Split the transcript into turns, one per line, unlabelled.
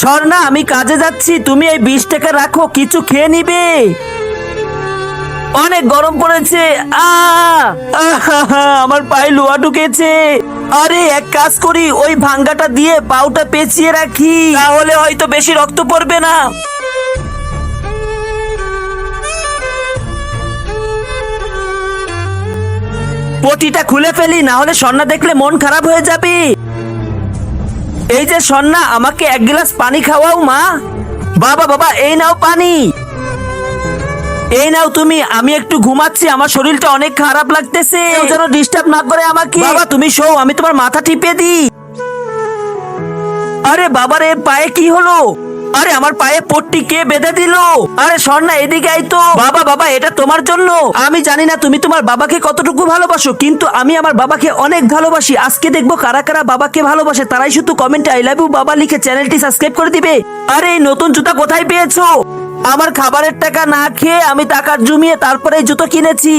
স্বর্ণা, আমি কাজে যাচ্ছি, তুমি এই 20 টাকা রাখো, কিছু খেয়ে নিবে। অনেক গরম পড়েছে। আমার পায়ে লোহা ঢুকেছে। আরে এক কাজ করি, ওই ভাঙ্গাটা দিয়ে পাউটা পেঁচিয়ে রাখি, তাহলে হয়তো বেশি রক্ত পড়বে না। পটিটা খুলে ফেলি, না হলে স্বর্ণা দেখলে মন খারাপ হয়ে যাবে। এই যে স্বর্ণা, আমাকে 1 গ্লাস পানি খাওয়াও মা। বাবা বাবা, এই নাও পানি। এই নাও তুমি, আমি একটু ঘুমাচ্ছি, আমার শরীরটা অনেক খারাপ লাগতেছে, কেউ যেন ডিস্টার্ব না করে আমাকে। বাবা তুমি শো, আমি তোমার মাথা টিপে দিই। আরে বাবার এর পায়ে কি হলো? আরে আমার পায়ে পট্টি কে বেঁধে দিল? আরে স্বর্ণা এদিকে আই তো। বাবা বাবা, এটা তোমার জন্য। আমি জানি না তুমি তোমার বাবাকে কতটুকু ভালোবাসো, কিন্তু আমি আমার বাবাকে অনেক ভালোবাসি। আজকে দেখবো কারা কারা বাবাকে ভালোবাসে, তারাই শুধু কমেন্টে আই লাভ ইউ বাবা লিখে চ্যানেলটি সাবস্ক্রাইব করে দিবে। আরে এই নতুন জুতা কোথায় পেয়েছো? আমার খাবারের টাকা না খেয়ে আমি টাকা জমিয়ে তারপরে জুতো কিনেছি।